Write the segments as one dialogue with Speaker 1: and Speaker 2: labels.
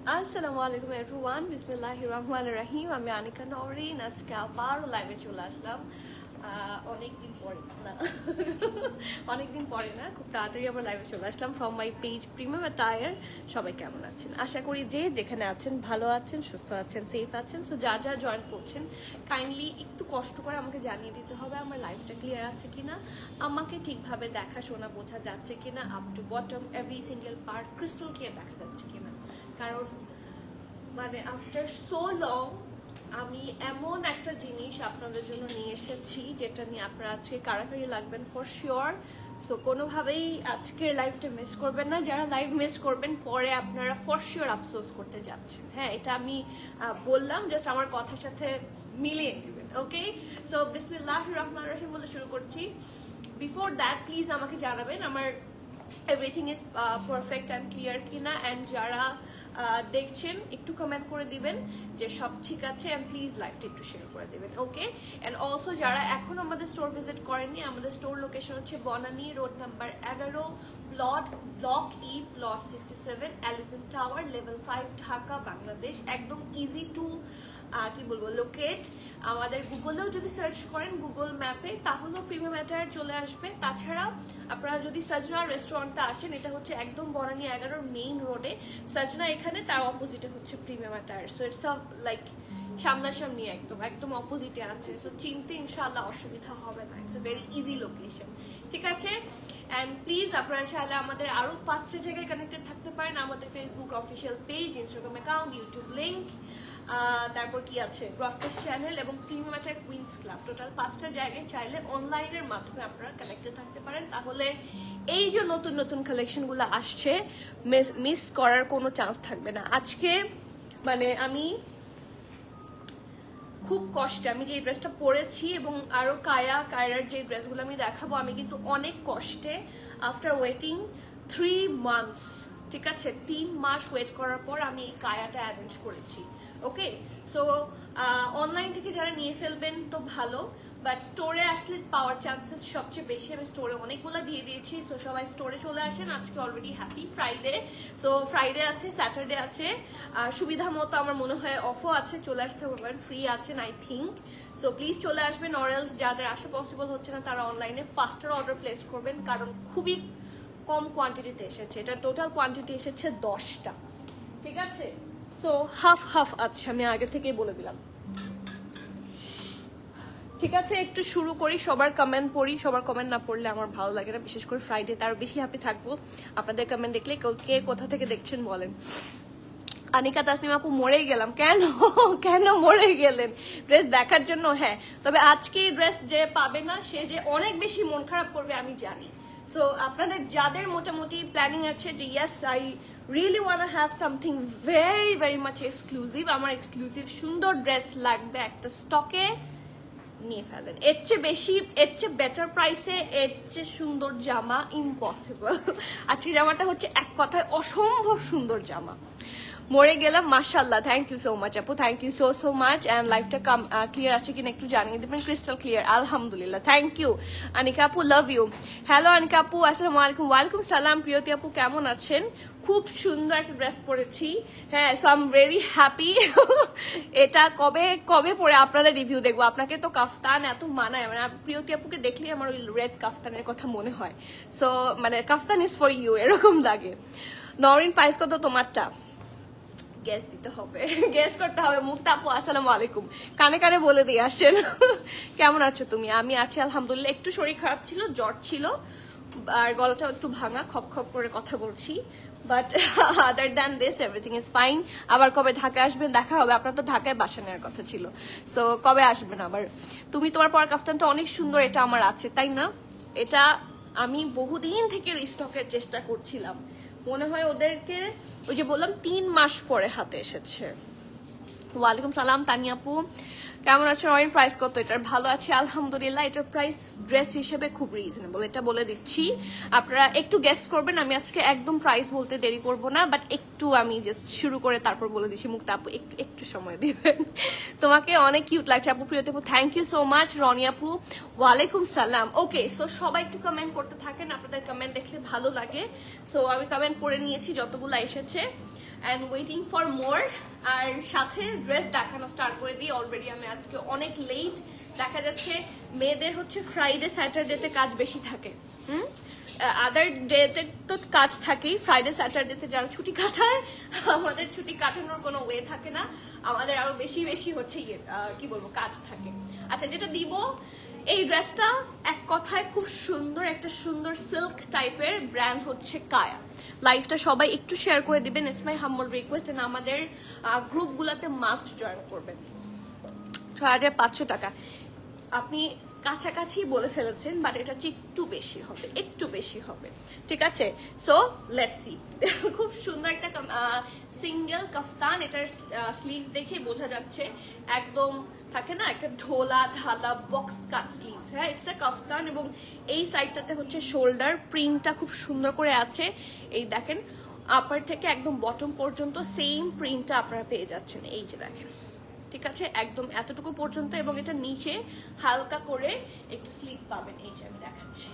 Speaker 1: আসসালামু আলাইকুম এভরিওয়ান, বিসমিল্লাহির রহমানির রহিম। আমি আনিকা নওরিন, আজকে আবারও লাইভে চলে আসলাম। অনেকদিন পরে না, খুব তাড়াতাড়ি আবার লাইভে চলে আসলাম from my page premium attire. সবাই কেমন আছেন? আশা করি যে যেখানে আছেন ভালো আছেন, সুস্থ আছেন, সেফ আছেন। সো যা জয়েন করছেন কাইন্ডলি একটু কষ্ট করে আমাকে জানিয়ে দিতে হবে আমার লাইভটা ক্লিয়ার আছে কিনা, আমাকে ঠিকভাবে দেখা শোনা বোঝা যাচ্ছে কিনা, up to bottom every single part crystal clear দেখা যাচ্ছে কিনা। কারণ মানে আফটার সো লং আমি এমন একটা জিনিস আপনাদের জন্য নিয়ে এসেছি যেটা নিয়ে আপনারা আজকে কারাকারি লাগবেন ফর শিওর। সো কোনোভাবেই আজকের লাইভটা মিস করবেন না। যারা লাইভ মিস করবেন পরে আপনারা ফর শিওর আফসোস করতে যাচ্ছেন। হ্যাঁ, এটা আমি বললাম, জাস্ট আমার কথার সাথে মিলিয়ে নেবেন। ওকে, সো বিসমিল্লাহির রহমানির রহিম বলে শুরু করছি। বিফোর দ্যাট প্লিজ আমাকে জানাবেন আমার everything is perfect and clear কিনা। অ্যান্ড যারা দেখছেন একটু কমেন্ট করে দিবেন যে সব ঠিক আছে, অ্যান্ড প্লিজ লাইভটা একটু শেয়ার করে দেবেন। ওকে, অ্যান্ড অলসো যারা এখন আমাদের স্টোর ভিজিট করেননি, আমাদের স্টোর লোকেশন হচ্ছে Banani road number 11, block E, plot 67, elephant tower, level 5, Dhaka, Bangladesh. একদম ইজি টু কি বলবো লোকেট। আমাদের গুগলেও যদি সার্চ করেন গুগল ম্যাপে তাহলেও প্রিমিয়াম অ্যাটায়ার চলে আসবে। তাছাড়া আপনারা যদি সজনা রেস্টুরেন্টটা আসেন, এটা হচ্ছে একদম বনানী 11 মেইন রোডে সজনা, এখানে তার অপোজিটে হচ্ছে premium attire. So it's like সামনাসামনি একদম অপোজিটে আছে। সো চিনতে ইনশাআল্লাহ অসুবিধা হবে না। It's a very easy location, ঠিক আছে। অ্যান্ড প্লিজ আপনারা চাইলে আমাদের আরো 5টা জায়গায় কানেক্টেড থাকতে পারেন। আমাদের Facebook official page, Instagram account, YouTube link, তারপর কি আছে ব্রডকাস্ট চ্যানেল এবং premium attire queens club. Total 5টা জায়গায় চাইলে অনলাইনের মাধ্যমে আপনারা কানেক্টেড থাকতে পারেন। তাহলে এই যে নতুন নতুন কালেকশনগুলো আসছে মিস করার কোনো চান্স থাকবে না। আজকে মানে আমি খুব কষ্টে আমি যে ড্রেসটা পরেছি এবং আরো কায়রার যে ড্রেসগুলো আমি দেখাবো, আমি কিন্তু অনেক কষ্টে আফটার ওয়েটিং 3 মান্থস, ঠিক আছে, 3 মাস ওয়েট করার পর আমি এই কায়াটা অ্যারেঞ্জ করেছি। ওকে, সো অনলাইন থেকে যারা নিয়ে ফেলবেন তো ভালো, বাট স্টোরে আসলে পাওয়ার চান্সেস সবচেয়ে বেশি। আমি স্টোরে অনেকগুলো দিয়ে দিয়েছি। সো সবাই স্টোরে চলে আসেন। আজকে already happy Friday. So Friday আছে, স্যাটারডে আছে, সুবিধা মতো আমার মনে হয় অফও আছে, চলে আসতে পারবেন, ফ্রি আছেন আই থিঙ্ক। সো প্লিজ চলে আসবেন। অরেলস যাদের আসা পসিবল হচ্ছে না তারা অনলাইনে ফাস্টার অর্ডার প্লেস করবেন, কারণ খুবই কম কোয়ান্টিটিতে এসেছে। এটা টোটাল কোয়ান্টিটি এসেছে 10টা, ঠিক আছে। সো হাফ আছে, আমি আগে থেকেই বলে দিলাম, ঠিক আছে। একটু শুরু করি, সবার কমেন্ট পড়ি। সবার কমেন্ট না পড়লে আমার ভালো লাগে না, বিশেষ করে ফ্রাইডে তার বেশি হ্যাপি থাকবো আপনাদের কমেন্ট দেখলে। কে কোথা থেকে দেখছেন বলেন। আনিকা তাসনিম আপু, মরে গেলাম কেন মরে গেলেন ড্রেস দেখার জন্য? হ্যাঁ, তবে আজকে ড্রেস যে পাবে না সে যে অনেক বেশি মন খারাপ করবে আমি জানি। সো আপনাদের যাদের মোটামুটি প্ল্যানিং আছে যে yes I really want have something very very much exclusive, আমার এক্সক্লুসিভ সুন্দর ড্রেস লাগবে, একটা স্টকে নিয়ে ফেলেন। এর চেয়ে বেশি, এর চেয়ে বেটার প্রাইসে, এর চেয়ে সুন্দর জামা ইম্পসিবল। আজকে জামাটা হচ্ছে এক কথায় অসম্ভব সুন্দর জামা। মরে গেলাম, মাশাআল্লাহ, থ্যাংক ইউ সো মাচ আপু, thank you so much. And লাইফটা ক্লিয়ার আছে কিনা একটু জানিয়ে দেবেন। ক্রিস্টাল ক্লিয়ার, আলহামদুলিল্লাহ, থ্যাংক ইউ আনিকা আপু, লাভ ইউ। হ্যালো আনিকা আপু, আসসালামু আলাইকুম। ওয়ালাইকুম সালাম প্রিয়তি আপু, কেমন আছেন? খুব সুন্দর একটা ড্রেস পরেছি, হ্যাঁ। So I am very happy. এটা কবে পরে আপনাদের রিভিউ দেখবো। আপনাকে তো কাফতান এত মানায়, মানে প্রিয়তি আপুকে দেখলে আমার ওই রেড কাফতানের কথা মনে হয়। সো মানে কাফতান ইজ ফর ইউ এরকম লাগে। নরিন, প্রাইস কত তোমারটা? গ্যাস দিতে হবে, গ্যাস করতে হবে। মুক্তা আপু, আসসালামু আলাইকুম। কানে কানে বলে দিয়ে আসেন। কেমন আছো তুমি? আমি আছি আলহামদুলিল্লাহ। একটু শরীর খারাপ ছিল, জ্বর ছিল, আর গলাটা একটু ভাঙা, খক করে কথা বলছি, but other than this everything is fine. আবার কবে ঢাকায় আসবেন? দেখা হবে। আপনার তো ঢাকায় বাসা নেওয়ার কথা ছিল, সো কবে আসবেন আবার? তুমি তোমার পর কাফতানটা অনেক সুন্দর, এটা আমার আছে, তাই না? এটা আমি বহুদিন থেকে রিস্টকের চেষ্টা করছিলাম, মনে হয় ওদেরকে ওই যে বললাম 3 মাস পরে হাতে এসেছে। ওয়ালাইকুম সালাম তানিয়াপু, কেমন আছো? নরিন, প্রাইস কত এটার? ভালো আছে আলহামদুলিল্লাহ। এটার প্রাইস ড্রেস হিসেবে খুব রিজনেবল, এটা বলে দিচ্ছি। আপনারা একটু গেস করবেন, আমি আজকে একদম প্রাইস বলতে দেরি করব না, বাট একটু আমি জাস্ট শুরু করে তারপর বলে দিচ্ছি। মুক্তা আপু একটু সময় দিবেন। তোমাকে অনেক কিউট লাগছে আপু, প্রিয়তি আপু, thank you so much. Rony আপু, ওয়ালাইকুম সালাম। ওকে, সো সবাই একটু কমেন্ট করতে থাকেন, আপনাদের কমেন্ট দেখলে ভালো লাগে। সো আমি কমেন্ট করে নিয়েছি যতগুলো এসেছে। And waiting for more. আর সাথে ড্রেস দেখানো স্টার্ট করে দিই। অলরেডি আমি আজকে অনেক লেট, দেখা যাচ্ছে মেয়েদের হচ্ছে ফ্রাইডে স্যাটারডেতে কাজ বেশি থাকে। আদার ডেতে তো কাজ থাকেই, ফ্রাইডে স্যাটারডেতে যারা ছুটি কাটায়, আমাদের ছুটি কাটানোর কোনো ওয়ে থাকে না, আমাদের আরো বেশি বেশি হচ্ছে কি বলবো কাজ থাকে। আচ্ছা, যেটা দিব এই ড্রেসটা এক কথায় খুব সুন্দর, একটা সুন্দর সিল্ক টাইপের, ব্র্যান্ড হচ্ছে কায়া। লাইভটা সবাই একটু শেয়ার করে দিবেন, it's my humble request. And আমাদের গ্রুপগুলোতে মাস্ট জয়েন করবেন। 6500 টাকা আপনি কাছাকাছি বলে ফেলেছেন, বাট এটা হচ্ছে একটু বেশি হবে, একটু বেশি হবে, ঠিক আছে? So let's see. খুব সুন্দর একটা সিঙ্গেল কাফতান, এটার স্লিভস দেখে বোঝা যাচ্ছে একদম থাকে না একটা ঢোলা ঢালা বক্স কাট স্লিভস। হ্যাঁ, ইটস এ কাফতান এবং এই সাইডটাতে হচ্ছে শোল্ডার প্রিন্টটা খুব সুন্দর করে আছে। এই দেখেন আপার থেকে একদম বটম পর্যন্ত সেম প্রিন্টটা আপনারা পেয়ে যাচ্ছেন। এই যে দেখেন, ঠিক আছে, একদম এতটুকু পর্যন্ত, এবং এটা নিচে হালকা করে একটু স্লিট পাবেন। এই যে আমি দেখাচ্ছি,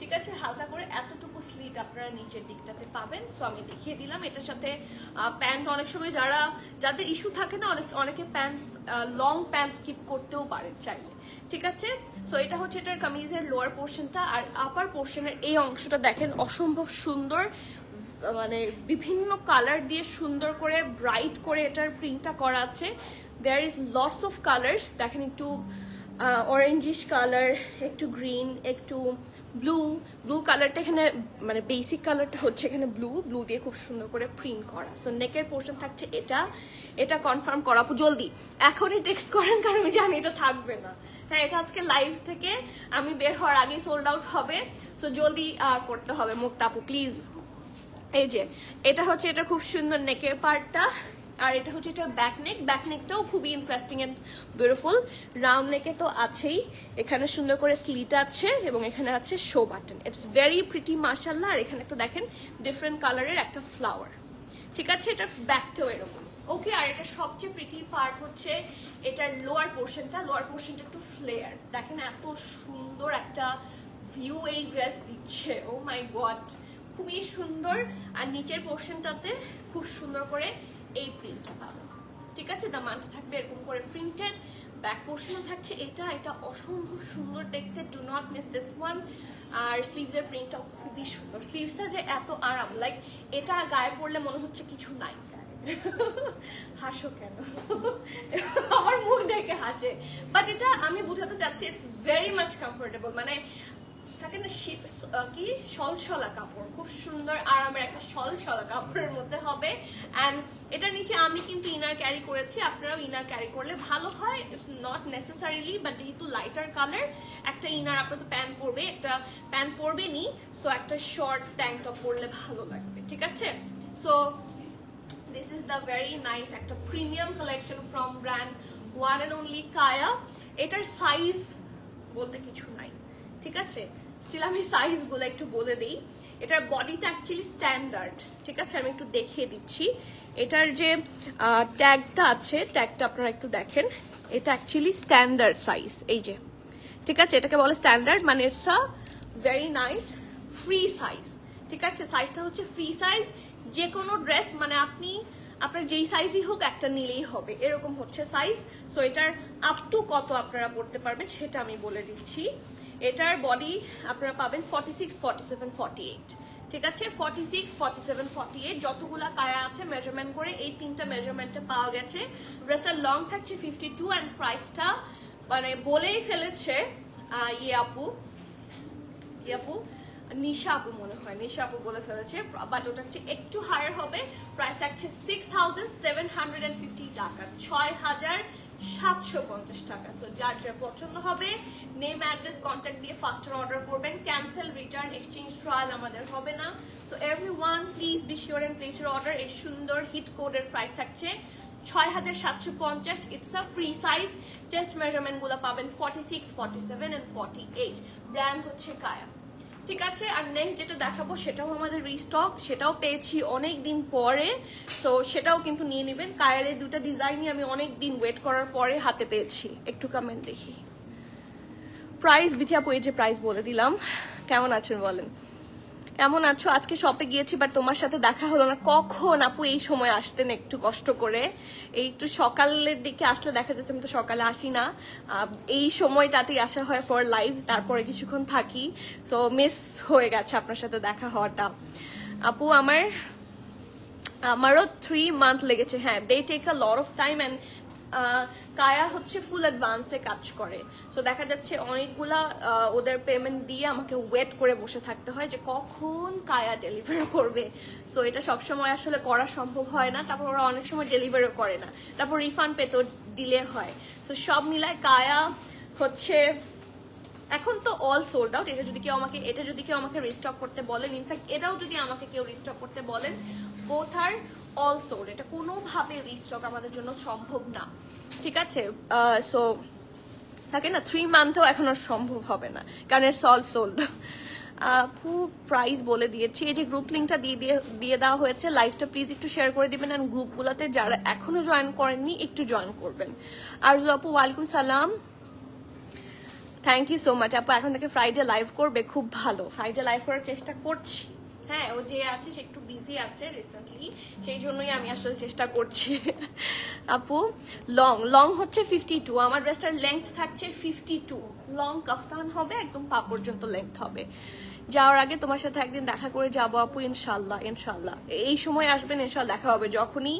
Speaker 1: ঠিক আছে, হালকা করে এতটুকু স্লিট আপনারা নিচের দিকটাতে পাবেন। সো আমি দেখিয়ে দিলাম। এটার সাথে প্যান্ট, অনেক সময় যাদের ইস্যু থাকে না, অনেকে প্যান্ট লং প্যান্ট স্কিপ করতেও পারেন চাইলে, ঠিক আছে? সো এটা হচ্ছে এটার কামিজের লোয়ার পোর্শনটা। আর আপার পোর্শনের এই অংশটা দেখেন অসম্ভব সুন্দর, মানে বিভিন্ন কালার দিয়ে সুন্দর করে ব্রাইট করে এটার প্রিন্টটা করা আছে। There is lots of colours, দেখেন একটু অরেঞ্জিশ কালার, একটু গ্রিন, একটু ব্লু কালারটা এখানে, মানে বেসিক কালারটা হচ্ছে এখানে ব্লু দিয়ে খুব সুন্দর করে প্রিন্ট করা। সো নেকের পোর্শন থাকছে এটা কনফার্ম করা। আপু জলদি এখনই টেক্সট করেন, কারণ আমি জানি এটা থাকবে না। হ্যাঁ, এটা আজকে লাইভ থেকে আমি বের হওয়ার আগেই সোল্ড আউট হবে। সো জলদি করতে হবে মুক্তা আপু প্লিজ। এই যে এটা হচ্ছে এটা খুব সুন্দর নেকের পার্টটা, আর এটা হচ্ছে এটা ব্যাকনেকটাও খুবই ইন্টারেস্টিং এন্ড বিউটিফুল। রাউন্ড নেকে তো আছেই, এখানে সুন্দর করে স্লিট আছে এবং এখানে আছে show button. It's very pretty মাশাআল্লাহ। আর এখানে তো দেখেন ডিফারেন্ট কালারের একটা ফ্লাওয়ার, ঠিক আছে? এটা ব্যাকটাও এরকম, ওকে। আর এটা সবচেয়ে প্রিটি পার্ট হচ্ছে এটার লোয়ার পোর্শনটা একটু ফ্লেয়ার, দেখেন এত সুন্দর একটা ভিউ এই ড্রেস দিচ্ছে। ও মাই গড, খুবই সুন্দর। আর নিচের পোর্শনটাতে খুব সুন্দর করে এই প্রিন্টটা পাবেন, ঠিক আছে? দামানটা থাকবে এরকম করে প্রিন্টেড, ব্যাক পোর্শনও থাকছে এটা অসম্ভব সুন্দর দেখতে। Do not miss this one. আর স্লিভসের প্রিন্টটাও খুবই সুন্দর, স্লিভসটা যে এত আরাম, লাইক এটা গায়ে পরলে মনে হচ্ছে কিছু নাই। হাসো কেন? আমার মুখ দেখে হাসে, বাট এটা আমি বোঝাতে চাচ্ছি ইটস ভেরি মাচ কমফোর্টেবল। মানে থাকে না কি সলসলা কাপড়, খুব সুন্দর আরামের একটা সলসলা কাপড়ের মধ্যে হবে। অ্যান্ড এটার নিচে আমি কিন্তু ইনার ক্যারি করেছি, আপনারাও ইনার ক্যারি করলে ভালো হয়, নট নেসেসারিলি, বাট যেহেতু লাইটার কালার একটা ইনার, আপনার তো প্যান্ট পরবে, একটা প্যান্ট পরবেনি, সো একটা শর্ট ট্যাঙ্ক টপ পরলে ভালো লাগবে, ঠিক আছে? So this is the very nice একটা premium collection from brand one and only Kaya. এটার সাইজ বলতে কিছু নাই, ঠিক আছে? স্টিল আমি সাইজগুলো একটু বলে দিই। এটার বডিটা অ্যাকচুয়ালি স্ট্যান্ডার্ড, ঠিক আছে? আমি একটু দেখিয়ে দিচ্ছি। এটার যে ট্যাগটা আছে, ট্যাগটা আপনারা একটু দেখেন, এটা অ্যাকচুয়ালি স্ট্যান্ডার্ড সাইজ, এই যে, ঠিক আছে? এটাকে বলে স্ট্যান্ডার্ড, মানে it's a very nice free size, ঠিক আছে? সাইজটা হচ্ছে ফ্রি সাইজ, যে কোনো ড্রেস মানে আপনার যেই সাইজই হোক একটা নিলেই হবে, এরকম হচ্ছে সাইজ। সো এটার আপ টু কত আপনারা পড়তে পারবেন সেটা আমি বলে দিচ্ছি। এটার বডি আপনারা পাবেন 46, 47, 48, ঠিক আছে? 46, 47, 48 যতগুলা কায়া আছে মেজারমেন্ট করে এই তিনটা মেজারমেন্টে পাওয়া গেছে। ড্রেসটার লং থাকছে 52 অ্যান্ড প্রাইসটা মানে বলেই ফেলেছে নিশা আপু, মনে হয় নিশা আপু বলে ফেলেছে, বাট ওটা হচ্ছে একটু হায়ার হবে। প্রাইস থাকছে 6750 টাকা, 6750 টাকা। সো যার যা পছন্দ হবে নেম অ্যাড্রেস কন্ট্যাক্ট দিয়ে ফাস্টার অর্ডার করবেন। ক্যান্সেল, রিটার্ন, এক্সচেঞ্জ, ট্রায়াল আমাদের হবে না। So everyone please be sure and place your order. এই সুন্দর হিট কোডের প্রাইস থাকছে 6750। It's a free size. Chest measurement গুলো পাবেন 46, 47 এন্ড 48। ব্র্যান্ড হচ্ছে কায়া, ঠিক আছে? আর নেক্সট যেটা দেখাবো সেটাও আমাদের রিস্টক, সেটাও পেয়েছি অনেক দিন পরে, সো সেটাও কিন্তু নিয়ে নেবেন। কায়ার এই দুটা ডিজাইনই আমি অনেক দিন ওয়েট করার পরে হাতে পেয়েছি। একটু কমেন্ট দেখি। প্রাইস বিথিয়া পয়েছে, প্রাইস বলে দিলাম। কেমন আছেন বলেন? কেমন আছো? আজকে শপে গিয়েছি বাট তোমার সাথে দেখা হলো না। কখন আপু এই সময় আসতেন একটু কষ্ট করে? এই একটু সকালের দিকে আসলে দেখা যাচ্ছে, আমি তো সকালে আসি না, এই সময়টাতেই আসা হয় ফর লাইভ, তারপরে কিছুক্ষণ থাকি, সো মিস হয়ে গেছে আপনার সাথে দেখা হওয়াটা। আপু আমারও 3 মান্থ লেগেছে। হ্যাঁ, they take a lot of time and Kaya হচ্ছে ফুল অ্যাডভান্সে কাজ করে, সো দেখা যাচ্ছে অনেকগুলা ওদের পেমেন্ট দিয়ে আমাকে ওয়েট করে বসে থাকতে হয় যে কখন কায়া ডেলিভার করবে। সো এটা সবসময় আসলে করা সম্ভব হয় না, তারপর ওরা অনেক সময় ডেলিভারও করে না, তারপর রিফান্ড পেতেও ডিলে হয়। সো সব মিলায় কায়া হচ্ছে এখন তো অল সোল্ড আউট। এটা যদি কেউ আমাকে রিস্টক করতে বলেন, ইনফ্যাক্ট এটাও যদি আমাকে কেউ রিস্টক করতে বলেন, বোথ আর অল সোল্ড। এটা কোনোভাবে রিস্টক আমাদের জন্য সম্ভব না, ঠিক আছে? সো থাকে না 3 মান্থেও এখন আর সম্ভব হবে না, কারণ ইটস অল সোল্ড। আপু প্রাইস বলে দিয়েছি, এই যে গ্রুপ লিঙ্কটা দিয়ে দেওয়া হয়েছে, লাইভটা প্লিজ একটু শেয়ার করে দিবেন, অ্যান্ড গ্রুপগুলোতে যারা এখনো জয়েন করেননি একটু জয়েন করবেন। আর আপু ওয়ালাইকুম সালাম, থ্যাংক ইউ সো মাচ। আপু এখন থেকে ফ্রাইডে লাইভ করবে, খুব ভালো। ফ্রাইডে লাইভ করার চেষ্টা করছি। হ্যাঁ, ও যে আছে সে একটু বিজি আছে রিসেন্টলি, সেই জন্যই আমি আসলে চেষ্টা করছি। আপু লং হচ্ছে 52, আমার ড্রেসটার লেংথ থাকছে 52, লং কাফতান হবে, একদম পা পর্যন্ত লেংথ হবে। যাওয়ার আগে তোমার সাথে একদিন দেখা করে যাবো আপু, ইনশাল্লাহ ইনশাল্লাহ। এই সময় আসবেন, ইনশাল্লাহ দেখা হবে। যখনই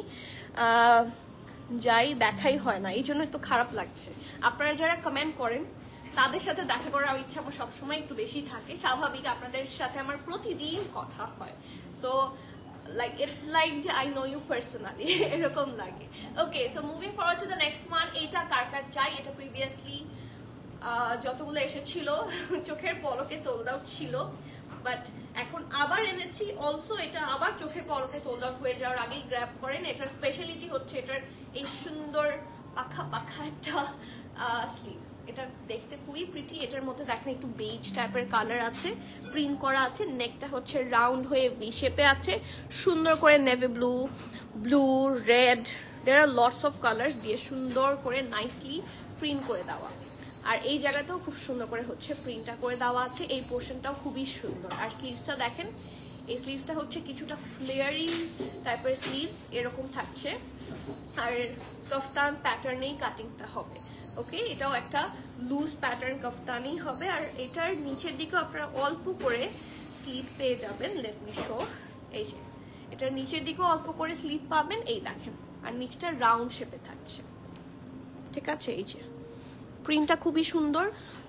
Speaker 1: যাই দেখাই হয় না, এই জন্যই তো খারাপ লাগছে। আপনারা যারা কমেন্ট করেন তাদের সাথে দেখা করার ইচ্ছা আমার সবসময় একটু বেশি থাকে, স্বাভাবিক। আপনাদের সাথে আমার প্রতিদিন কথা হয়, সো লাইক ইটস লাইক যে আই নো ইউ পার্সোনালি, এরকম লাগে। Okay, so moving forward to the next one. এইটা কার কার চাই? এটা প্রিভিয়াসলি যতগুলো এসেছিল চোখের পলকে সোল্ড আউট ছিল, বাট এখন আবার এনেছি। অলসো এটা আবার চোখের পলকে সোল্ড আউট হয়ে যাওয়ার আগেই গ্র্যাব করেন। এটার স্পেশালিটি হচ্ছে এটার এই সুন্দর পাখা পাখা একটা স্লিভস। এটা দেখতে খুবই প্রিটি। এটার মধ্যে দেখেন একটু বেজ টাইপের কালার আছে, প্রিন্ট করা আছে। নেকটা হচ্ছে রাউন্ড হয়ে ভি শেপে আছে, সুন্দর করে navy blue red, there are lots of colours দিয়ে সুন্দর করে নাইসলি প্রিন্ট করে দেওয়া। আর এই জায়গাটাও খুব সুন্দর করে হচ্ছে প্রিন্টটা করে দেওয়া আছে। এই পোর্শনটাও খুবই সুন্দর। আর স্লিভসটা দেখেন, এই স্লিভসটা হচ্ছে কিছুটা ফ্লেয়ারিং টাইপের স্লিভস, এরকম থাকছে। আর কফতান প্যাটার্নেই কাটিংটা হবে। ওকে, এটাও একটা লুজ প্যাটার্ন কফতানই হবে। আর এটার নিচের দিকেও আপনারা অল্প করে স্লিভ পেয়ে যাবেন। Let me show. এই যে এটার নিচের দিকেও অল্প করে স্লিভ পাবেন, এই দেখেন। আর নিচটা রাউন্ড শেপে থাকছে, ঠিক আছে? এই যে প্রিন্টটা খুবই সুন্দর,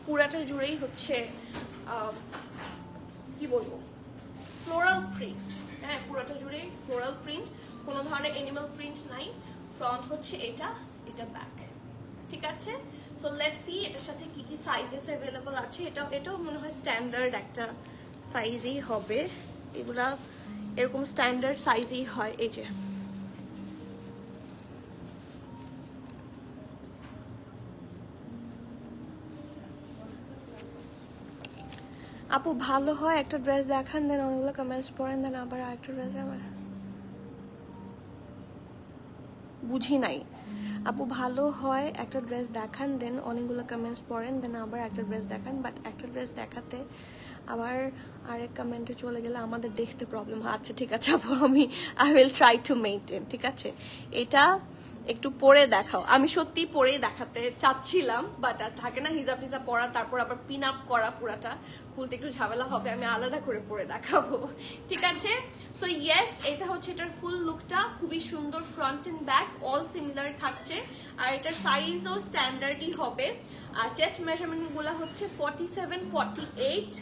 Speaker 1: পুরাটা জুড়েই হচ্ছে কি বলবো, ফ্লোরাল প্রিন্ট। হ্যাঁ, পুরাটা জুড়ে ফ্লোরাল প্রিন্ট, কোনো ধরনের এনিমাল প্রিন্ট নাই। ফ্রন্ট হচ্ছে এটা ব্যাক, ঠিক আছে? সো লেটস সি এটার সাথে কি কি সাইজেস অ্যাভেলেবল আছে। এটাও মনে হয় স্ট্যান্ডার্ড একটা সাইজই হবে, এগুলা এরকম স্ট্যান্ডার্ড সাইজই হয়। এই যে আপু ভালো হয় একটা ড্রেস দেখান, দেন অনেকগুলো কমেন্টস পড়েন, দেন আবার আরেকটা ড্রেস। আমার বুঝি নাই আপু। ভালো হয় একটা ড্রেস দেখান, দেন অনেকগুলো কমেন্টস পড়েন, দেন আবার একটা ড্রেস দেখান। বাট একটা ড্রেস দেখাতে আবার আরেক কমেন্টে চলে গেলে আমাদের দেখতে প্রবলেম হয়। আচ্ছা ঠিক আছে আপু, I will try to maintain, ঠিক আছে? এটা একটু পরে দেখাও। আমি সত্যি পরেই দেখাতে চাচ্ছিলাম, বাট থাকে না হিজাব হিজাব পরা, তারপর আবার পিন আপ করা, পুরাটা খুলতে একটু ঝামেলা হবে। আমি আলাদা করে পরে দেখাবো, ঠিক আছে? সো ইয়েস, এটা হচ্ছে এটার ফুল লুকটা, খুবই সুন্দর। Front end back all similar থাকছে। আর এটার সাইজও স্ট্যান্ডার্ডই হবে। আর চেস্ট মেজারমেন্ট গুলো হচ্ছে 47, 48,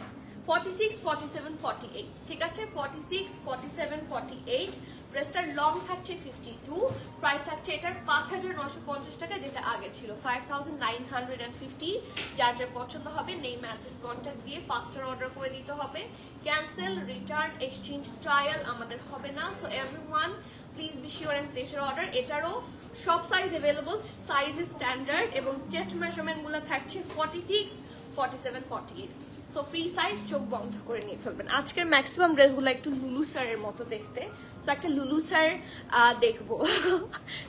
Speaker 1: 46, 47, 48, ঠিক আছে? 46, 47, 48। ড্রেসটার লং থাকছে 52। প্রাইস থাকছে এটার 5,950 টাকা, যেটা আগে ছিল 5,950। যার যার পছন্দ হবে নেম অ্যাড্রেস কন্ট্যাক্ট দিয়ে ফাস্টার অর্ডার করে দিতে হবে। ক্যান্সেল, রিটার্ন, এক্সচেঞ্জ, ট্রায়াল আমাদের হবে না। So everyone please be sure and place your order. এটারও সব size available, size is standard, এবং চেস্ট মেজারমেন্ট গুলো থাকছে 46, 47, 48। সো ফ্রি সাইজ, চোখ বন্ধ করে নিয়ে ফেলবেন। আজকের ম্যাক্সিমাম ড্রেসগুলো একটু লুলু স্যারের মতো দেখতে, সো একটা লুলু স্যার দেখবো।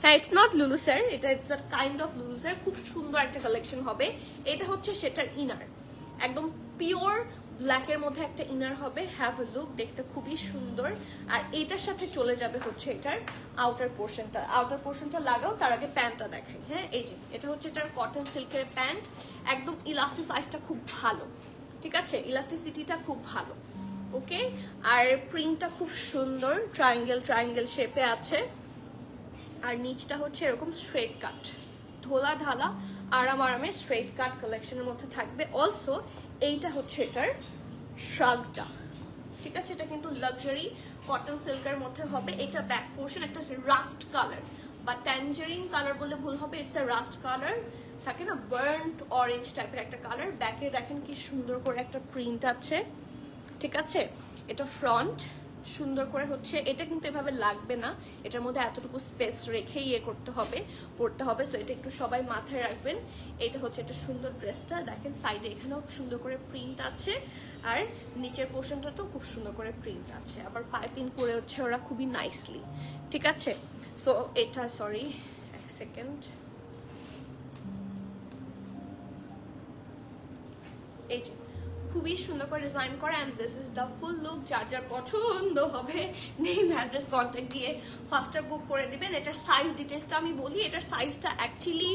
Speaker 1: হ্যাঁ, ইটস নট লুলু স্যার, এটা ইটস আ কাইন্ড অফ লুলু স্যার। খুব সুন্দর একটা কালেকশন হবে। এটা হচ্ছে সেটার ইনার, একদম পিওর ব্ল্যাকের মধ্যে একটা ইনার হবে, হ্যাভ এ লুক, দেখতে খুবই সুন্দর। আর এইটার সাথে চলে যাবে হচ্ছে এটার আউটার পোর্শনটা লাগাও, তার আগে প্যান্টটা দেখাই। হ্যাঁ, এই যে এটা হচ্ছে এটার কটন সিল্কের প্যান্ট, একদম ইলাস্টিসাইজটা খুব ভালো, ঠিক আছে, ইলাস্টিসিটিটা খুব ভালো। ওকে, আর প্রিন্টটা খুব সুন্দর, ট্রায়াঙ্গেল শেপে আছে। আর নিচটা হচ্ছে এরকম স্ট্রেট কাট, ঢোলা ঢালা আরামের স্ট্রেট কাট কালেকশনের মধ্যে থাকবে। অলসো এইটা হচ্ছে এটার শ্রাগটা, ঠিক আছে, এটা কিন্তু লাক্সারি কটন সিল্কের মধ্যে হবে। এটা ব্যাক পোর্শন একটা রাস্ট কালার বা ট্যাঞ্জারিন কালার বলে ভুল হবে, ইটস আ রাস্ট কালার, থাকে না বার্নড অরেঞ্জ টাইপের একটা কালার। ব্যাকে দেখেন কি সুন্দর করে একটা প্রিন্ট আছে, ঠিক আছে। এটা ফ্রন্ট সুন্দর করে হচ্ছে, এটা কিন্তু এভাবে লাগবে না, এটার মধ্যে এতটুকু স্পেস রেখে পড়তে হবে, সো এটা একটু সবাই মাথায় রাখবেন। এটা হচ্ছে একটা সুন্দর ড্রেসটা, দেখেন সাইডে এখানেও সুন্দর করে প্রিন্ট আছে, আর নিচের পোর্শনটা তো খুব সুন্দর করে প্রিন্ট আছে, আবার পাইপিং করে হচ্ছে ওরা খুবই নাইসলি, ঠিক আছে। সো এটা সরি এক সেকেন্ড, এই যে খুবই সুন্দর করে ডিজাইন করা, and this is the full look. যার পছন্দ হবে নেম অ্যাড্রেস কন্ট্যাক্ট দিয়ে ফাস্টার বুক করে দিবেন। এটার সাইজ ডিটেলসটা আমি বলি, এটার সাইজটা অ্যাকচুয়ালি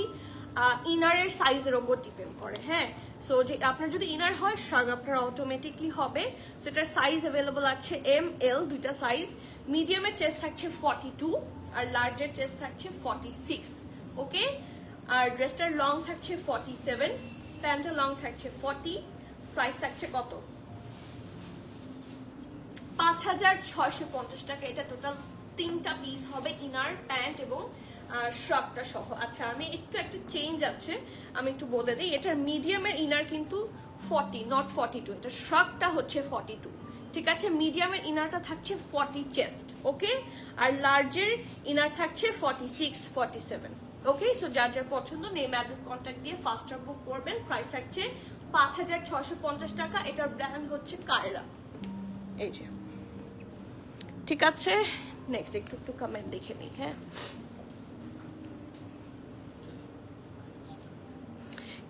Speaker 1: ইনারের সাইজের ওপর ডিপেন্ড করে। হ্যাঁ, সো যে আপনার যদি ইনার হয় শাগ আপনার অটোমেটিকলি হবে। সো এটার সাইজ অ্যাভেলেবল আছে ML দুইটা সাইজ, মিডিয়ামের চেস্ট থাকছে 42 আর লার্জের চেস্ট থাকছে 46। ওকে, আর ড্রেসটার লং থাকছে 47, প্যান্টের লং থাকছে 40। প্রাইস থাকছে কত? 5650 টাকা। এটা টোটাল 3টা পিস হবে, ইনার, প্যান্ট এবং শ্রাগটা সহ। আচ্ছা, আমি একটা চেঞ্জ আছে, আমি একটু বলে দিই। এটার মিডিয়ামের ইনার কিন্তু 40, নট 42, এটা শ্রাগটা হচ্ছে 42, ঠিক আছে। মিডিয়ামের ইনারটা থাকছে 40 চেস্ট, ওকে, আর লার্জের ইনার থাকছে 46, 47। ওকে, সো যার পছন্দ নেম অ্যাড্রেস কন্ট্যাক্ট দিয়ে ফাস্টার বুক করবেন। প্রাইস থাকছে 5650 টাকা। এটার ব্র্যান্ড হচ্ছে কায়রা, এই যে, ঠিক আছে। নেক্সট একটু কমেন্ট দেখে নিই। হ্যাঁ,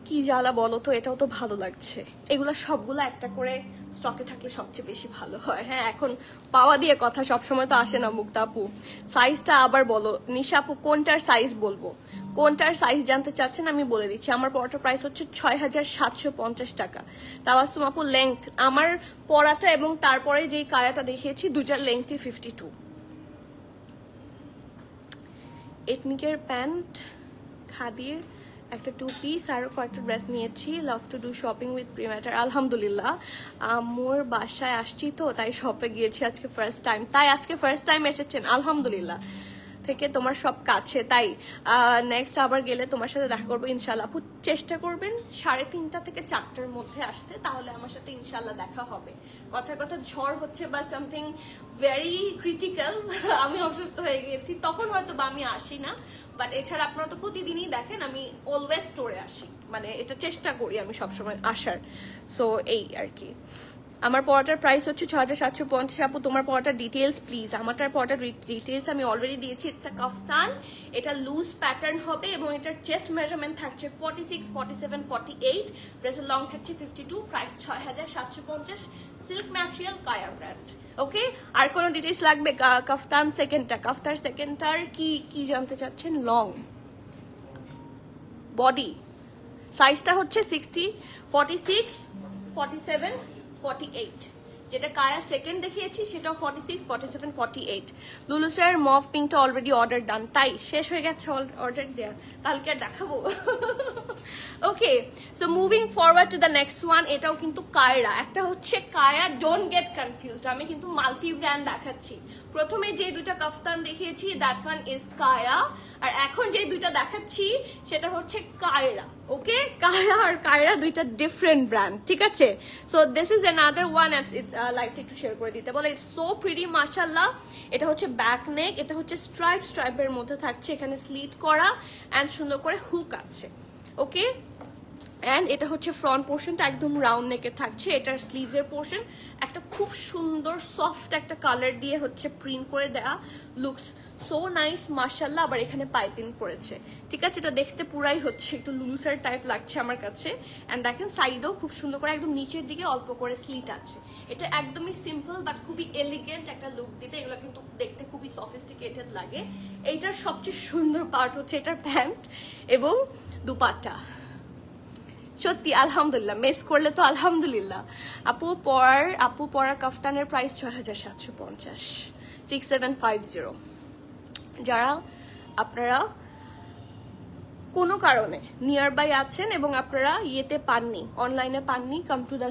Speaker 1: কি জ্বালা বলো তো, এটাও তো ভালো লাগছে। এগুলা সবগুলো একটা করে স্টকে থাকলে সবচেয়ে বেশি ভালো হয়। হ্যাঁ, এখন পাওয়া দিয়ে কথা সবসময় তো আসে না। মুক্তা আপু সাইজটা আবার বলো। নিশা আপু কোনটার সাইজ বলবো, কোনটার সাইজ জানতে চাচ্ছেন আমি বলে দিচ্ছি। আমার পরাটার প্রাইস হচ্ছে 6750 টাকা। তাবাসসুম আপু লেংথ, আমার পরাটা এবং তারপরে যেই কায়াটা দেখিয়েছি দুইটার লেংথই 52। এথনিকের প্যান্ট, খাদির একটা 2 পিস, আরও কয়েকটা ড্রেস নিয়েছি। Love to do shopping with Primatter. আলহামদুলিল্লাহ, মোর বাসায় আসছি তো তাই শপে গিয়েছি আজকে ফার্স্ট টাইম। তাই আজকে ফার্স্ট টাইম এসেছেন, আলহামদুলিল্লাহ, থেকে তোমার সব কাছে, তাই নেক্সট আবার গেলে তোমার সাথে দেখা করবো ইনশাল্লাহ। আপু চেষ্টা করবেন 3:30 থেকে 4টার মধ্যে আসতে, তাহলে আমার সাথে ইনশাল্লাহ দেখা হবে। কথা ঝড় হচ্ছে বা সামথিং ভেরি ক্রিটিক্যাল, আমি অসুস্থ হয়ে গিয়েছি, তখন হয়তো বা আমি আসি না। বাট এছাড়া আপনারা তো প্রতিদিনই দেখেন আমি অলওয়েজ স্টোরে আসি, মানে এটা চেষ্টা করি আমি সবসময় আসার। সো এই আর কি। আমার পড়াটার প্রাইস হচ্ছে 6750। আপু তোমার পড়াটার ডিটেলস প্লিজ। আমারটার পড়াটার ডিটেলস আমি অলরেডি দিয়েছি। ইটস আ কাফতান, এটা লুজ প্যাটার্ন হবে এবং এটার চেস্ট মেজারমেন্ট থাকছে 46, 47, 48, ড্রেসের লং থাকছে 52। প্রাইস 6750, সিল্ক ম্যাটেরিয়াল, কায়া ব্র্যান্ড। ওকে, আর কোনো ডিটেলস লাগবে? কাফতান সেকেন্ডটার কি জানতে চাচ্ছেন? লং, বডি সাইজটা হচ্ছে 60, 46, 47, 48। যেটা কায়া সেকেন্ড দেখিয়েছি সেটাও 46, 47, 48। লুলু স্যার মফ পিঙ্কটা অলরেডি অর্ডার ডান, তাই শেষ হয়ে গেছে অর্ডার দেওয়া, কালকে আর দেখাবো। Okay, so moving forward to the next one. এটাও কিন্তু কায়রা, একটা হচ্ছে কায়া, ডোন্ট গেট কনফিউজড, আমি কিন্তু মাল্টি ব্র্যান্ড দেখাচ্ছি। প্রথমে যে দুইটা কাফতান দেখিয়েছি দ্যাট ওয়ান ইজ কায়া, আর এখন যে দুইটা দেখাচ্ছি সেটা হচ্ছে কায়রা। ওকে, কায়া আর কায়রা দুইটা ডিফারেন্ট ব্র্যান্ড, ঠিক আছে। So this is another one, লাইভটা একটু শেয়ার করে দিতে বলে। ইটস সো প্রিটি মাশাআল্লাহ। এটা হচ্ছে ব্যাক নেক, এটা হচ্ছে স্ট্রাইপের মধ্যে থাকছে, এখানে স্লিট করা অ্যান্ড সুন্দর করে হুক আছে। ওকে, অ্যান্ড এটা হচ্ছে ফ্রন্ট পোর্শনটা একদম রাউন্ড নেকে থাকছে। এটার স্লিভসের পোর্শন একটা খুব সুন্দর সফট একটা কালার দিয়ে হচ্ছে প্রিন্ট করে দেয়া, লুকস সো নাইস মাশাআল্লাহ। আবার এখানে পাইপিং করেছে, ঠিক আছে। এটা দেখতে পুরাই হচ্ছে একটু লুসার টাইপ লাগছে আমার কাছে। অ্যান্ড দেখেন সাইডেও খুব সুন্দর করে একদম নিচের দিকে অল্প করে স্লিট আছে। এটা একদমই সিম্পল বাট খুবই এলিগেন্ট একটা লুক দিবে। এগুলো কিন্তু দেখতে খুবই সফিস্টিকেটেড লাগে। এইটার সবচেয়ে সুন্দর পার্ট হচ্ছে এটার প্যান্ট এবং দুপাট্টা। সত্যি আলহামদুলিল্লাহ, মেস করলে তো আলহামদুলিল্লাহ। আপু পরার কাফতানের প্রাইস ৬৭৫০, 6750। যারা আপনারা কোনো কারণে নিয়ার বাই আছেন এবং আপনারা ইয়েতে পাননি, অনলাইনে পাননি, কাম টু দ্য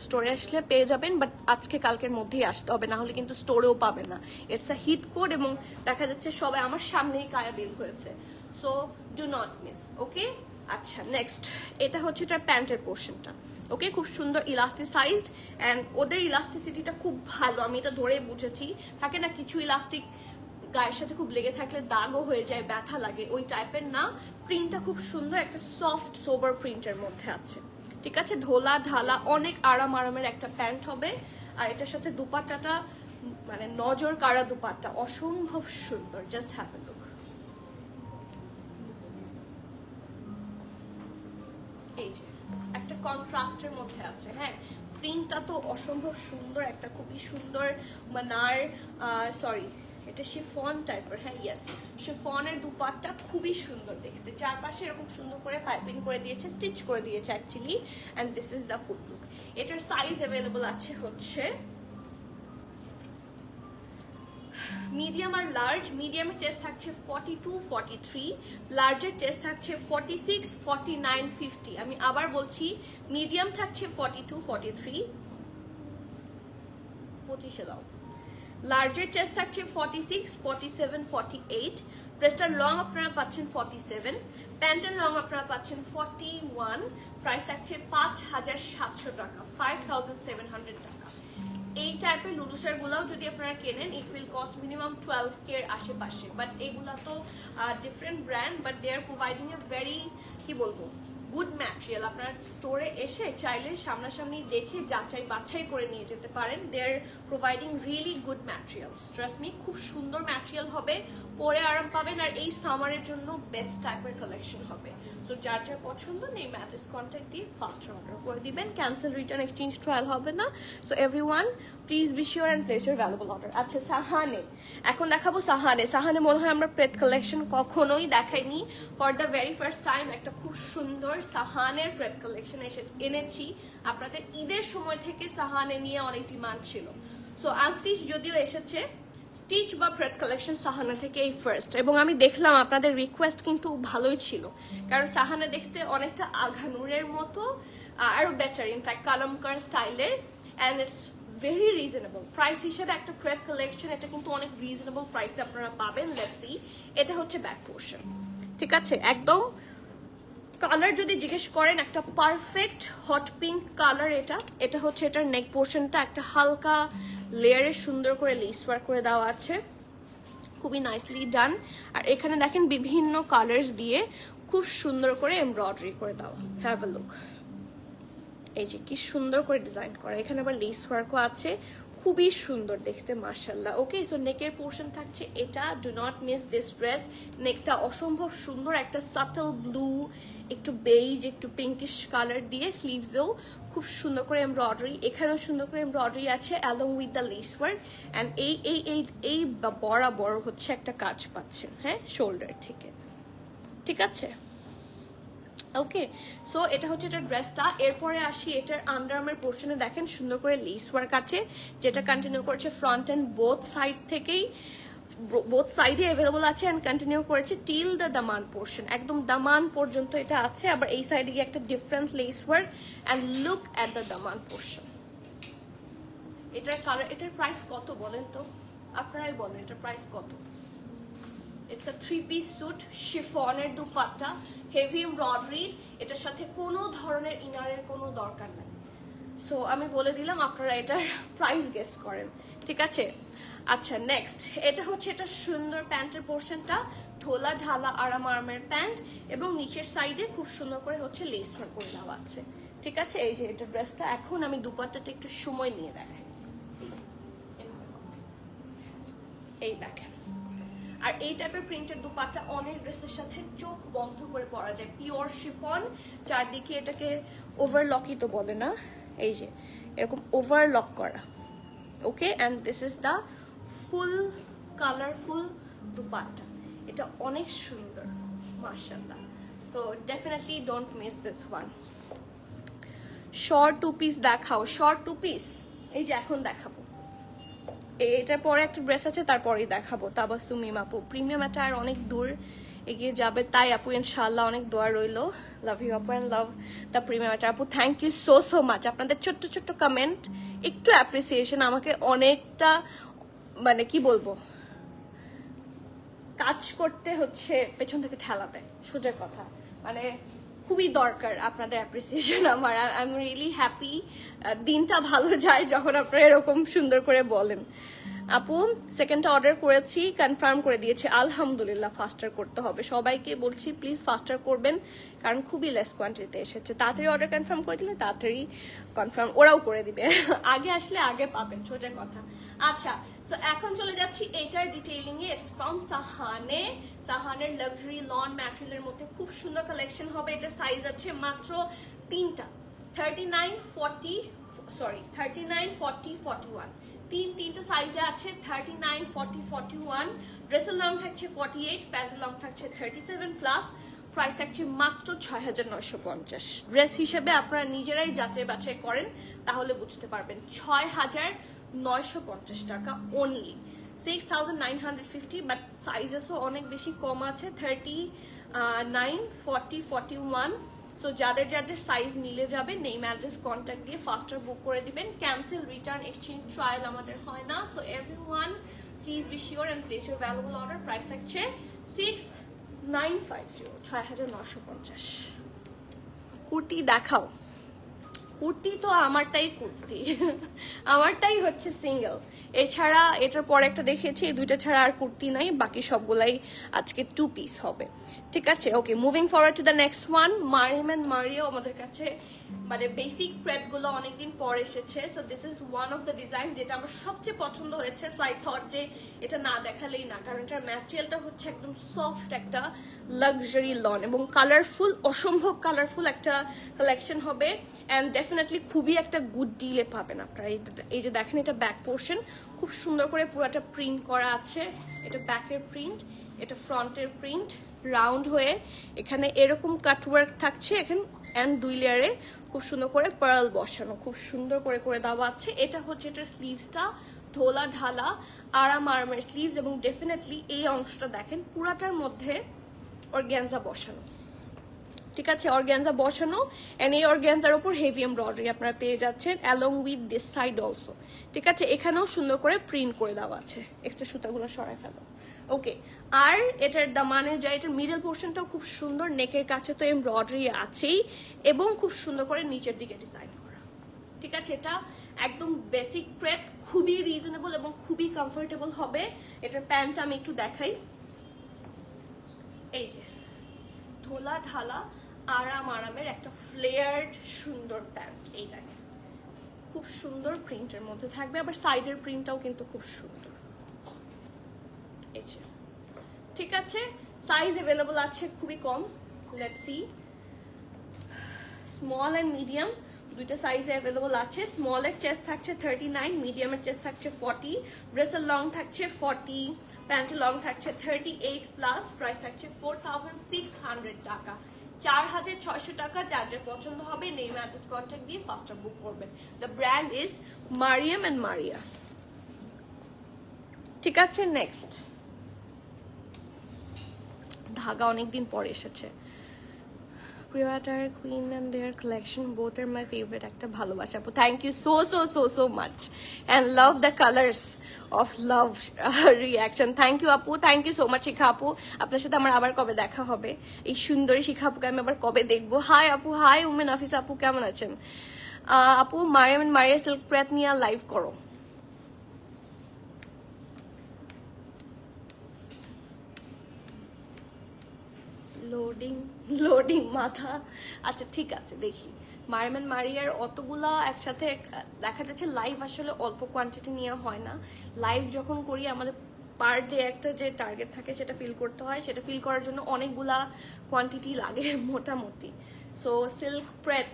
Speaker 1: স্টোরে আসলে পেয়ে যাবেন। বাট আজকে কালকের মধ্যেই আসতে হবে, না হলে কিন্তু স্টোরেও পাবে না। ইটস আ হিট কোড এবং দেখা যাচ্ছে সবাই আমার সামনেই কায়া বিল হয়েছে। সো ডু নট মিস, ওকে। আচ্ছা, নেক্সট এটা হচ্ছে এটার প্যান্টের পোর্শনটা। ওকে, খুব সুন্দর ইলাস্টিসাইজড অ্যান্ড ওদের ইলাস্টিসিটিটা খুব ভালো, আমি এটা ধরে বুঝেছি। থাকে না কিছু ইলাস্টিক গায়ের সাথে খুব লেগে থাকলে দাগও হয়ে যায়, ব্যথা লাগে, ওই টাইপের না। প্রিন্টটা খুব সুন্দর, একটা সফট সোবার প্রিন্টের মধ্যে আছে, ঠিক আছে। ঢোলা ঢালা অনেক আরামের একটা প্যান্ট হবে। আর এটার সাথে দুপাট্টাটা মানে নজর কাড়া দুপাট্টা, অসম্ভব সুন্দর। Just have a look. এই যে একটা কন্ট্রাস্টের মধ্যে আছে, হ্যাঁ। প্রিন্টটা তো অসম্ভব সুন্দর, একটা খুবই সুন্দর মানার সরি এটা শিফন টাইপের, হ্যাঁ ইয়েস, শিফনের দুপাট্টা খুবই সুন্দর দেখতে। চারপাশে এরকম সুন্দর করে পাইপিং করে দিয়েছে, স্টিচ করে দিয়েছে actually. And this is the foot look. এটার সাইজ অ্যাভেলেবল আছে হচ্ছে মিডিয়াম আর লার্জ। মিডিয়ামের চেস্ট থাকছে 42, 43, লার্জের চেস্ট থাকছে 46, 49, 50। আমি আবার বলছি, মিডিয়াম থাকছে 42, 43, 25 দাও। লার্জের চেস্ট থাকছে 46, 47, 48। ড্রেসটার লং আপনারা পাচ্ছেন 47, প্যান্টের লং আপনারা পাচ্ছেন 41। প্রাইস থাকছে 5700 টাকা, 5700 টাকা। এই টাইপের লুলুসার গুলাও যদি আপনারা কেনেন, it will cost minimum 12K এর আশেপাশে। বাট এগুলা তো different brand, but they are providing a very, কি বলবো, গুড ম্যাটেরিয়াল। আপনারা স্টোরে এসে চাইলে সামনাসামনি দেখে যাচাই বাছাই করে নিয়ে যেতে পারেন। They are providing really good materials, trust me. খুব সুন্দর ম্যাটেরিয়াল হবে, পরে আরাম পাবেন। আর এই সামারের জন্য বেস্ট টাইপের কালেকশন হবে। সো যার যার পছন্দ নেই ম্যাট্রেস কন্ট্যাক্ট দিয়ে ফার্স্ট অর্ডার করে দিবেন। ক্যান্সেল, রিটার্ন, এক্সচেঞ্জ, ট্রায়াল হবে না। So everyone please be sure and place your valuable order. আচ্ছা, সাহানে এখন দেখাবো। সাহানে মনে হয় আমরা প্রেত কালেকশন কখনোই দেখাইনি। For the very first time একটা খুব সুন্দর সাহানের প্রেত কালেকশন এনেছি আপনাদের। ঈদের সময় থেকে সাহানে নিয়ে অনেক ডিমান্ড ছিল। সো আনস্টিচ যদিও এসেছে, স্টিচ বা প্রেত কালেকশন সাহানা থেকে এই ফার্স্ট। এবং আমি দেখলাম আপনাদের রিকোয়েস্ট কিন্তু ভালোই ছিল, কারণ সাহানা দেখতে অনেকটা আঘানুরের মতো, আরো বেটার ইনফ্যাক্ট কালামকার স্টাইলের। And it's very reasonable price হিসেবে একটা ক্রেপ কালেকশন। এটা কিন্তু অনেক রিজনেবল প্রাইসে আপনারা পাবেন। লেটস সি, এটা হচ্ছে ব্যাক পোর্শন, ঠিক আছে। একদম কালার যদি জিজ্ঞেস করেন, একটা পারফেক্ট হট পিঙ্ক কালার। এটা হচ্ছে এটার নেক পোর্শনটা, একটা হালকা লেয়ারে সুন্দর করে লেস ওয়ার্ক করে দেওয়া আছে, খুবই নাইসলি ডান। আর এখানে দেখেন বিভিন্ন কালার্স দিয়ে খুব সুন্দর করে এমব্রয়ডারি করে দেওয়া। হ্যাভ আ লুক, এই যে কি সুন্দর করে ডিজাইন করা। এখানে আবার লেস ওয়ার্কও আছে, খুবই সুন্দর দেখতে মাশাআল্লাহ। ওকে, সো নেকের পোর্শন থাকছে এটা। Do not miss this dress. নেকটা অসম্ভব সুন্দর, একটা সাটল ব্লু, একটু বেইজ, একটু পিঙ্কিশ কালার দিয়ে। স্লিভসেও খুব সুন্দর করে এমব্রয়ডারি, এখানেও সুন্দর করে এমব্রয়ডারি আছে along with the less work. And এই বরাবর হচ্ছে একটা কাজ পাচ্ছেন, হ্যাঁ, শোল্ডার থেকে, ঠিক আছে। ওকে, সো এটা হচ্ছে এটার ড্রেসটা। এরপরে আসি এটার আন্ডারআর্মের পোর্শনে। দেখেন সুন্দর করে লেস ওয়ার্ক আছে, যেটা কন্টিনিউ করছে ফ্রন্ট অ্যান্ড বোথ সাইড থেকেই, বোথ সাইডে অ্যাভেলেবল আছে। অ্যান্ড কন্টিনিউ করেছে টিল দ্য দামান পোর্শন, একদম দামান পর্যন্ত এটা আছে। আবার এই সাইডে গিয়ে একটা different less work. And look at the Daman portion. এটার কালার, এটার প্রাইস কত বলেন তো, আপনারাই বলেন এটার প্রাইস কত। ইটস আ 3-piece স্যুট, শিফনের দুপাট্টা, হেভি এমব্রয়ডারি। এটার সাথে কোনো ধরনের ইনারের কোনো দরকার নাই। সো আমি বলে দিলাম, আপনারা এটার প্রাইস গেস করেন, ঠিক আছে। আচ্ছা নেক্সট এটা হচ্ছে এটা সুন্দর প্যান্টের পোর্শনটা, ঢোলা ঢালা আরাম আরামের প্যান্ট এবং নিচের সাইডে খুব সুন্দর করে হচ্ছে লেস ওয়ার্ক করে দেওয়া আছে। ঠিক আছে, এই যে এটা ড্রেসটা। এখন আমি দুপাট্টাটা একটু সময় নিয়ে দেখাই। এই দেখেন, আর এই টাইপের প্রিন্টের দুপাট্টা অনেক ড্রেসের সাথে চোখ বন্ধ করে পরা যায়। পিওর শিফন, চারদিকে এটাকে ওভারলকই তো বলে না, এই যে এরকম ওভারলক করা। Okay, and this is the full colourful dupatta. এটা অনেক সুন্দর মাশাআল্লাহ। So definitely don't miss this one. Short two piece দেখাও, শর্ট টু পিস এই যে এখন দেখাবো। এটার পরে একটা ড্রেস আছে, তারপরেই দেখাবো তাবাসসুম আপু। প্রিমিয়াম এটা আর অনেক দূর এগিয়ে যাবে, তাই আপু ইনশাআল্লাহ অনেক দোয়া রইলো। লাভ ইউ আপু অ্যান্ড লাভ দ্য প্রিমিয়াম এটা আপু। Thank you so so much. আপনাদের ছোট্ট ছোট্ট কমেন্ট, একটু অ্যাপ্রিসিয়েশন আমাকে অনেকটা মানে কি বলবো, কাজ করতে হচ্ছে পেছন থেকে ঠেলা দেয়, সোজা কথা। মানে খুবই দরকার আপনাদের অ্যাপ্রিসিয়েশন আমার। I am really happy. দিনটা ভালো যায় যখন আপনারা এরকম সুন্দর করে বলেন। আপু সেকেন্ডটা অর্ডার করেছি, কনফার্ম করে দিয়েছে আলহামদুলিল্লাহ। ফাস্টার করতে হবে, সবাইকে বলছি প্লিজ ফাস্টার করবেন, কারণ খুবই লেস কোয়ান্টিটিতে এসেছে। তাড়াতাড়ি অর্ডার কনফার্ম করে দিলে তাড়াতাড়ি কনফার্ম ওরাও করে দিবে। আগে আসলে আগে পাবেন, সোজা কথা। আচ্ছা, সো এখন চলে যাচ্ছি এটার ডিটেইলিং এ। It's from Sahane. সাহানের লাক্সারি লন ম্যাটেরিয়ালের মধ্যে খুব সুন্দর কালেকশন হবে। এটার সাইজ আছে মাত্র তিনটা, 39, 40, সরি 39, 40, 41। তিনটা সাইজে আছে, 39, 40, 41। ড্রেসের লং থাকছে 48, প্যান্টের লং থাকছে 37 প্লাস। প্রাইস থাকছে মাত্র 6950। ড্রেস হিসেবে আপনারা নিজেরাই যাচাই বাছাই করেন, তাহলে বুঝতে পারবেন। 6950 টাকা অনলি, 6950। বাট সাইজেসও অনেক বেশি কম আছে, 39, 40, 41। সো যাদের যাদের সাইজ মিলে যাবে, নেম অ্যাড্রেস কন্ট্যাক্ট দিয়ে ফাস্টার বুক করে দিবেন। ক্যান্সেল, রিটার্ন, এক্সচেঞ্জ, ট্রায়াল আমাদের হয় না। So everyone please be sure and place your valuable order. Price থাকছে 6950, 6950। কুর্তি দেখাও। কুর্তি তো আমারটাই কুর্তি, আমারটাই হচ্ছে সিঙ্গেল। এছাড়া এটার পরে একটা দেখেছি, এই দুইটা ছাড়া আর কুর্তি নাই, বাকি সবগুলাই আজকে 2 পিস হবে। ঠিক আছে, okay, moving forward to the next one. Maryam and Maria আমাদের কাছে মানে বেসিক প্রেপ গুলো অনেকদিন পর এসেছে। So this is one of the design যেটা আমার সবচেয়ে পছন্দ হয়েছে। সো আই থট যে এটা না দেখালেই না, কারণ এটার ম্যাটেরিয়ালটা হচ্ছে একদম সফট একটা লাক্সারি লন এবং কালারফুল, অসম্ভব কালারফুল একটা কালেকশন হবে। অ্যান্ড ডেফিনেটলি খুবই একটা গুড ডিলে পাবেন আপনারা। এই যে দেখেন, এটা ব্যাক পোর্শন খুব সুন্দর করে পুরোটা প্রিন্ট করা আছে। এটা ব্যাকের প্রিন্ট, এটা ফ্রন্টের প্রিন্ট, রাউন্ড হয়ে এখানে এরকম কাটওয়ার্ক থাকছে এখানে, অ্যান্ড 2 লেয়ারে খুব সুন্দর করে পার্ল বসানো, খুব সুন্দর করে করে দেওয়া আছে। এটা হচ্ছে এটার স্লিভসটা, ঢোলা ঢালা আরাম আরামের স্লিভস। এবং ডেফিনেটলি এই অংশটা দেখেন পুরাটার মধ্যে অর্গ্যানজা বসানো। ঠিক আছে, অর্গ্যানজা বসানো, এন্ড এই অর্গ্যানজার উপর হেভি এমব্রয়ডারি আপনারা পেয়ে যাচ্ছেন along with this side also. ঠিক আছে, এখানেও সুন্দর করে প্রিন্ট করে দেওয়া আছে। এক্সট্রা সুতাগুলো সরাই ফেলো। ওকে, আর এটার দামানের যা এটার মিডল পোর্শনটাও খুব সুন্দর, নেকের কাছে তো এমব্রয়ডারি আছেই এবং খুব সুন্দর করে নিচের দিকে ডিজাইন করা। ঠিক আছে, এটা একদম বেসিক প্রেপ, খুবই রিজনেবল এবং খুবই কমফোর্টেবল হবে। এটার প্যান্টটা আমি একটু দেখাই। এই যে ঢোলা ঢালা আরাম আরামের একটা ফ্লেয়ার্ড সুন্দর প্যান্ট। এই দেখেন, খুব সুন্দর প্রিন্টের মধ্যে থাকবে, আবার সাইডের প্রিন্টটাও কিন্তু খুব সুন্দর। এই যে, ঠিক আছে, সাইজ অ্যাভেলেবল আছে খুবই কম। Let's see, small and medium দুইটা সাইজে অ্যাভেলেবল আছে। স্মলের চেস্ট থাকছে 39, মিডিয়ামের চেস্ট থাকছে 40, ড্রেসের লং থাকছে 40, প্যান্টের লং থাকছে 38 প্লাস। প্রাইস থাকছে 4600 টাকা, 4600 টাকা। যার যার পছন্দ হবে নেম অ্যাড্রেস কন্ট্যাক্ট দিয়ে ফাস্টার বুক করবেন। The brand is Maryam and Maria. ঠিক আছে, নেক্সট ধাগা অনেকদিন পরে এসেছে। প্রিয়াটার queen and their collection both are my favourite. একটা ভালোবাসা আপু, thank you so so so so much and love the colours of love reaction. Thank you আপু, thank you so much Shikha আপু। আপনার সাথে আমার আবার কবে দেখা হবে? এই সুন্দরী শিখা আপুকে আমি আবার কবে দেখবো? হাই আপু, হাই উমেন আফিস আপু, কেমন আছেন? আপু Mariam and Maria silk crepe নিয়ে লাইভ করো। লোডিং মাথা। আচ্ছা ঠিক আছে, দেখি মারিয়াম মারিয়ার অতগুলা একসাথে দেখা যাচ্ছে। লাইভ আসলে অল্প কোয়ান্টিটি নিয়ে হয় না, লাইভ যখন করি আমাদের পার ডে একটা যে টার্গেট থাকে সেটা ফিল করতে হয়, সেটা ফিল করার জন্য অনেকগুলা কোয়ান্টিটি লাগে মোটামুটি। সো সিল্ক প্রেথ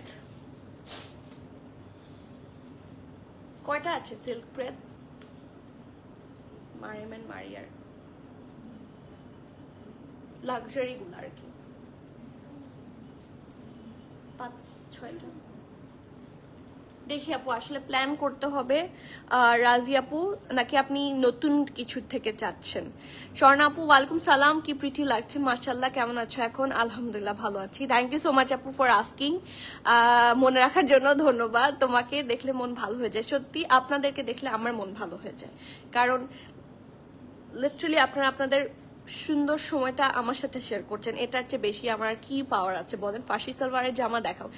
Speaker 1: কয়টা আছে? সিল্ক প্রেথ মারিয়াম মারিয়ার লাক্সারি গুলো আর কি 5-6টা দেখি আপু, আসলে প্ল্যান করতে হবে। রাজি আপু, নাকি আপনি নতুন কিছু থেকে চাচ্ছেন? স্বর্ণা আপু ওয়ালাইকুম সালাম, কি প্রিটি লাগছে মাশাআল্লাহ, কেমন আছো এখন? আলহামদুলিল্লাহ ভালো আছি, থ্যাংক ইউ সো মাচ আপু ফর আস্কিং। মনে রাখার জন্য ধন্যবাদ। তোমাকে দেখলে মন ভালো হয়ে যায়, সত্যি আপনাদেরকে দেখলে আমার মন ভালো হয়ে যায়, কারণ লিটারালি আপনারা আপনাদের সুন্দর সময়টা আমার সাথে শেয়ার করছেন, এটার চেয়ে বেশি আমার কি পাওয়ার আছে বলেন? ফার্সি সালোয়ারের জামা দেখাও।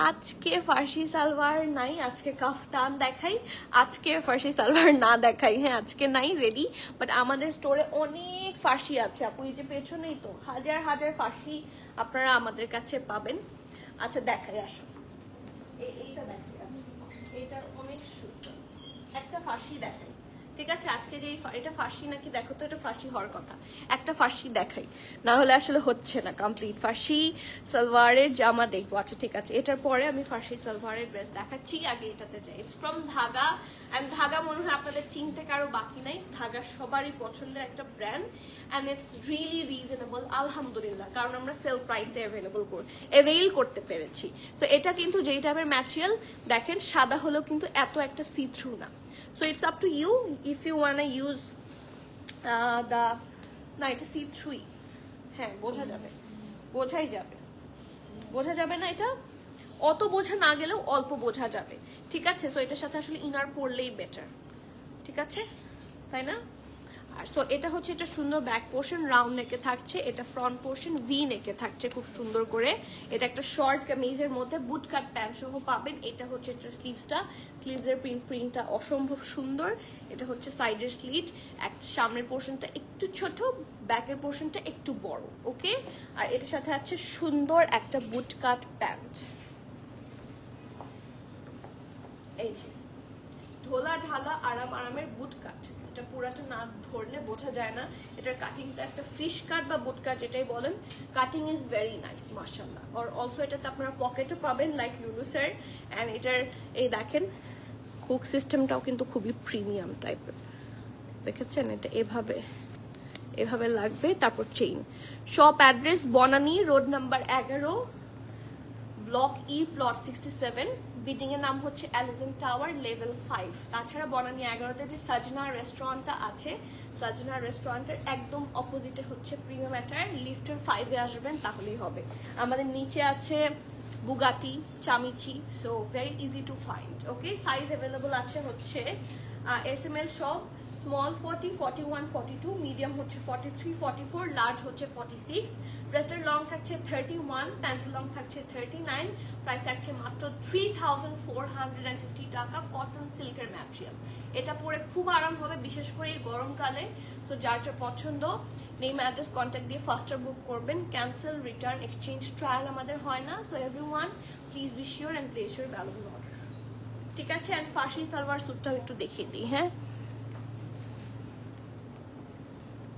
Speaker 1: আজকে ফার্সি সালোয়ার নাই, আজকে কাফতান দেখাই, আজকে ফার্সি সালোয়ার না দেখাই। হ্যাঁ আজকে নাই রেডি, বাট আমাদের স্টোরে অনেক ফার্সি আছে আপু, এই যে পেছনেই তো হাজার হাজার ফার্সি আপনারা আমাদের কাছে পাবেন। আচ্ছা দেখাই, আসো এইটা দেখাই, আচ্ছা এইটা অনেক সুন্দর একটা ফার্সি দেখাই। ঠিক আছে, আজকে যে এটা ফার্সি নাকি দেখো তো, এটা ফার্সি হওয়ার কথা, একটা ফার্সি দেখাই, না হলে আসলে হচ্ছে না কমপ্লিট। ফার্সি সালোয়ারের জামা দেখবো। আচ্ছা ঠিক আছে, এটার পরে আমি ফার্সি সালোয়ারের ড্রেস দেখাচ্ছি, আগে এটাতে যাই। ইটস ফ্রম ধাগা, অ্যান্ড ধাগা মনে হয় আপনাদের চিনতে কারো বাকি নাই, ধাগা সবারই পছন্দের একটা brand, and it's really reasonable আলহামদুলিল্লাহ, কারণ আমরা সেল প্রাইসে অ্যাভেল করতে পেরেছি। সো এটা কিন্তু যেই টাইপের ম্যাটেরিয়াল দেখেন, সাদা হলেও কিন্তু এত একটা সি থ্রু না। So it's up to you if you wanna use না এটা C3, হ্যাঁ বোঝা যাবে, বোঝা যাবে না, এটা অত বোঝা না গেলেও অল্প বোঝা যাবে। ঠিক আছে, সো এটার সাথে আসলে ইনার পরলেই বেটার, ঠিক আছে তাই না? আর সো এটা হচ্ছে এটা সুন্দর ব্যাক পোর্শন রাউন্ড নেকে থাকছে, এটা ফ্রন্ট পোর্শন ভি নেকে থাকছে খুব সুন্দর করে। এটা একটা শর্ট কামিজের মধ্যে বুট কাট প্যান্ট সহ পাবেন। এটা হচ্ছে এটা স্লিভসটা, স্লিভসের প্রিন্টটা অসম্ভব সুন্দর। এটা হচ্ছে সাইডের স্লিট, একটা সামনের পোর্শনটা একটু ছোট, ব্যাকের পোর্শনটা একটু বড়, ওকে। আর এটার সাথে আছে সুন্দর একটা বুট কাট প্যান্ট, এই যে ঢোলা ঢালা আরামের বুট কাট। এটা পুরাটা না ধরলে বোঝা যায় না, এটার কাটিংটা একটা ফিশ কাট বা বুট কাট যেটাই বলেন, কাটিং ইজ ভেরি নাইস মাশাআল্লাহ। আর অলসো এটাতে আপনারা পকেটও পাবেন লাইক লুলুসের, অ্যান্ড এটার এই দেখেন হুক সিস্টেমটাও কিন্তু খুবই প্রিমিয়াম টাইপের, দেখেছেন? এটা এভাবে লাগবে। তারপর chain. Shop address Banani road number 11, block E, plot 67। Building এর নাম হচ্ছে এলিজেন্ট টাওয়ার, লেভেল 5। তাছাড়া বনানী 11-তে যে সাজনা রেস্টুরেন্টটা আছে, সাজনা রেস্টুরেন্টের একদম অপোজিটে হচ্ছে প্রিমিয়াম অ্যাটায়ার, লিফটের 5-এ আসবেন তাহলেই হবে। আমাদের নিচে আছে বুগাটি, চামিচি, so very easy to find, okay. Size available আছে হচ্ছে SML সব, স্মল 40, 41, 42, মিডিয়াম হচ্ছে 43, 44, লার্জ হচ্ছে 46। ড্রেসটার লং থাকছে 31, প্যান্টের লং থাকছে 39। প্রাইস থাকছে মাত্র 3450 টাকা। কটন সিল্কের ম্যাটেরিয়াল, এটা পরে খুব আরাম হবে, বিশেষ করে এই গরমকালে। সো যার যা পছন্দ, নেম অ্যাড্রেস কন্ট্যাক্ট দিয়ে ফাস্টার বুক করবেন। ক্যান্সেল, রিটার্ন, এক্সচেঞ্জ, ট্রায়াল আমাদের হয় না। So everyone please be sure and place your valuable order, ঠিক আছে? অ্যান্ড ফার্সি সালোয়ার স্যুটটাও একটু দেখিয়ে দিই, হ্যাঁ।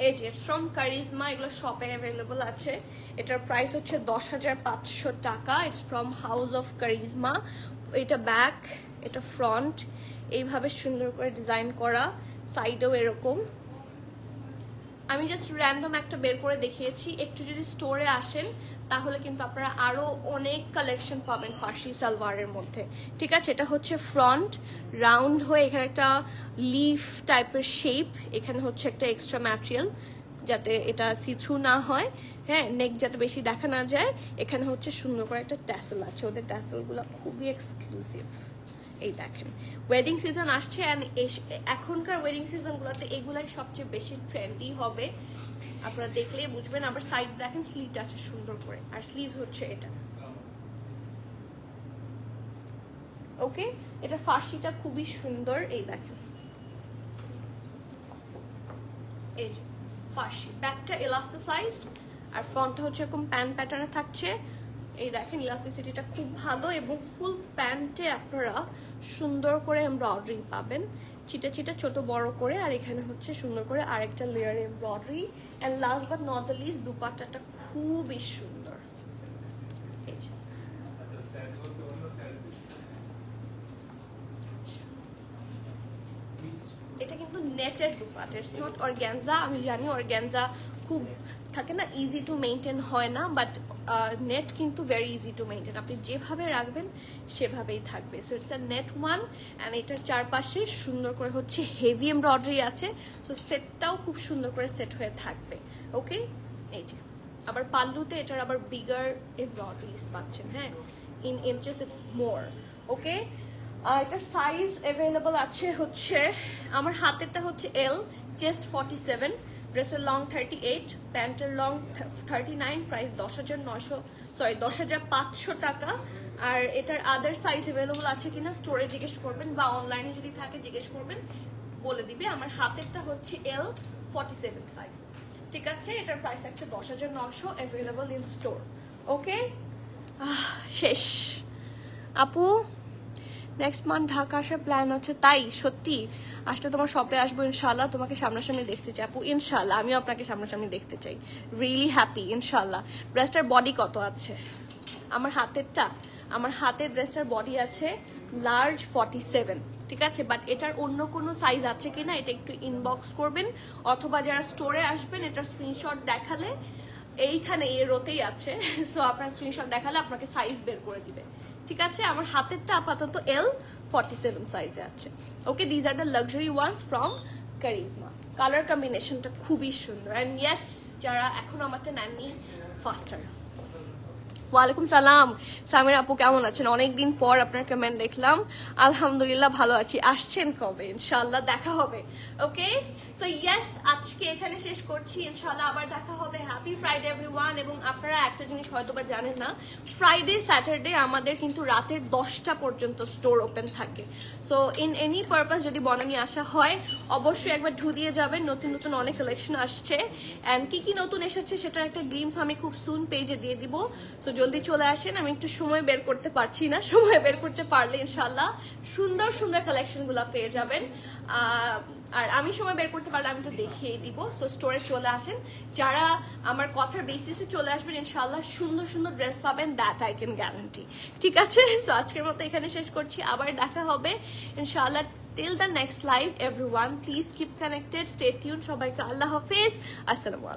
Speaker 1: এই যে ফ্রম কারিজমা, এগুলো শপে অ্যাভেলেবল আছে। এটার প্রাইস হচ্ছে 10,500 টাকা। It's from house of charisma. এটা ব্যাক, এটা ফ্রন্ট, এইভাবে সুন্দর করে ডিজাইন করা, সাইডেও এরকম। আমি জাস্ট র্যান্ডম একটা বের করে দেখিয়েছি। একটু যদি স্টোরে আসেন তাহলে কিন্তু আপনারা আরো অনেক কালেকশন পাবেন ফার্সি সালোয়ারের মধ্যে, ঠিক আছে? এটা হচ্ছে ফ্রন্ট রাউন্ড হয়ে, এখানে একটা লিফ টাইপের শেপ, এখানে হচ্ছে একটা এক্সট্রা ম্যাটেরিয়াল যাতে এটা সি থ্রু না হয়, হ্যাঁ, নেক যাতে বেশি দেখা না যায়। এখানে হচ্ছে সুন্দর করে একটা ট্যাসেল আছে, ওদের ট্যাসেলগুলো খুবই এক্সক্লুসিভ। এই দেখেন ওয়েডিং সিজন আসছে, অ্যান্ড এখনকার ওয়েডিং সিজনগুলোতে এগুলাই সবচেয়ে বেশি ট্রেন্ডি হবে, আপনারা দেখলেই বুঝবেন। আবার সাইড দেখেন স্লিট আছে সুন্দর করে, আর স্লিভ হচ্ছে এটা, ওকে। এটা ফার্সিটা খুবই সুন্দর, এই দেখেন, এই যে ফার্সি। ব্যাকটা এলাস্টিসাইজড, আর ফ্রন্টটা হচ্ছে এরকম প্যান্ট প্যাটার্নে থাকছে। এই দেখেন ইলাস্টিসিটিটা খুব ভালো, এবং ফুল প্যান্টে আপনারা সুন্দর করে এমব্রয়ডারি পাবেন, চিটা চিটা ছোট বড় করে। আর এখানে হচ্ছে সুন্দর করে আরেকটা layer embroidery. And last but not the least, দুপাট্টাটা খুবই সুন্দর। এই যে এটা কিন্তু নেটের দুপাট্টা, ইটস নট অর্গ্যানজা। আমি জানি অর্গ্যানজা খুব থাকে না, ইজি টু মেনটেন হয় না, বাট নেট কিন্তু ভেরি ইজি টু মেনটেন, আপনি যেভাবে রাখবেন সেভাবেই থাকবে। So it's a net one. And এটার চারপাশে সুন্দর করে হচ্ছে হেভি এমব্রয়ডারি আছে, সো সেটটাও খুব সুন্দর করে সেট হয়ে থাকবে। ওকে, এই যে আবার পাল্লুতে এটার আবার বিগার এমব্রয়ডারিজ পাচ্ছেন, হ্যাঁ, ইন ইঞ্চেস ইটস মোর। ওকে, এটার সাইজ অ্যাভেলেবল আছে হচ্ছে, আমার হাতেরটা হচ্ছে এল, চেস্ট 47, ড্রেসের লং 38, প্যান্টের লং 39, প্রাইস 10,500 টাকা। আর এটার আদার সাইজ অ্যাভেলেবল আছে কিনা স্টোরে জিজ্ঞেস করবেন, বা অনলাইনে যদি থাকে জিজ্ঞেস করবেন, বলে দিবে। আমার হাতেরটা হচ্ছে এল 47 সাইজ, ঠিক আছে। এটার প্রাইস হচ্ছে 10,900, অ্যাভেলেবল ইন স্টোর। ওকে, শেষ। আপু নেক্সট মান্থ ঢাকা আসার প্ল্যান আছে, তাই সত্যি আসলে তোমার শপে আসবো ইনশাল্লাহ, তোমাকে সামনাসামনি দেখতে চাই আপু, ইনশাল্লাহ আমিও আপনাকে সামনাসামনি দেখতে চাই, রিয়েলি হ্যাপি ইনশাল্লাহ। ড্রেসটার বডি কত আছে? আমার হাতের ড্রেসটার বডি আছে লার্জ 47, ঠিক আছে। বাট এটার অন্য কোনো সাইজ আছে কিনা এটা একটু ইনবক্স করবেন, অথবা যারা স্টোরে আসবেন এটার স্ক্রিনশট দেখালে, এইখানে এই রোতেই আছে, সো আপনার স্ক্রিনশট দেখালে আপনাকে সাইজ বের করে দিবে, ঠিক আছে। আমার হাতেরটা আপাতত এল 47 সাইজে আছে। Okay, these are the luxury ones from Charizma. Colour কম্বিনেশনটা খুবই সুন্দর। অ্যান্ড ইয়েস, যারা এখন আমারটা নেননি, ফাস্টার। ওয়ালাইকুম সালাম সামিরা আপু, কেমন আছেন? অনেকদিন পর আপনার কমেন্ট দেখলাম। আলহামদুলিল্লাহ ভালো আছি। আসছেন কবে? ইনশাল্লাহ দেখা হবে। ওকে, সো ইয়েস, আজকে এখানে শেষ করছি, ইনশাল্লাহ আবার দেখা হবে। Happy Friday everyone. এবং আপনারা একটা জিনিস হয়তো বা জানেন না, ফ্রাইডে স্যাটারডে আমাদের কিন্তু রাতের 10টা পর্যন্ত স্টোর ওপেন থাকে। সো ইন এনি পারপাস যদি বনানী আসা হয়, অবশ্যই একবার ঢু দিয়ে যাবেন, নতুন নতুন অনেক কালেকশন আসছে। অ্যান্ড কি নতুন এসেছে সেটার একটা গ্লিমস আমি খুব সুন পেজে দিয়ে দিব। সো জলদি চলে আসেন, আমি একটু সময় বের করতে পারছি না, সময় বের করতে পারলে ইনশাল্লাহ সুন্দর সুন্দর কালেকশনগুলো পেয়ে যাবেন। আর আমি সময় বের করতে পারলে আমি তো দেখিয়েই দিব। সো স্টোরে চলে আসেন, যারা আমার কথার বেসিসে চলে আসবেন ইনশাল্লাহ সুন্দর সুন্দর ড্রেস পাবেন, দ্যাট আই ক্যান গ্যারান্টি, ঠিক আছে। সো আজকের মতো এখানে শেষ করছি, আবার দেখা হবে ইনশাল্লাহ। Till the next live everyone, please keep connected, stay tune. সবাইকে আল্লাহ হাফেজ, আসসালামু আলাইকুম।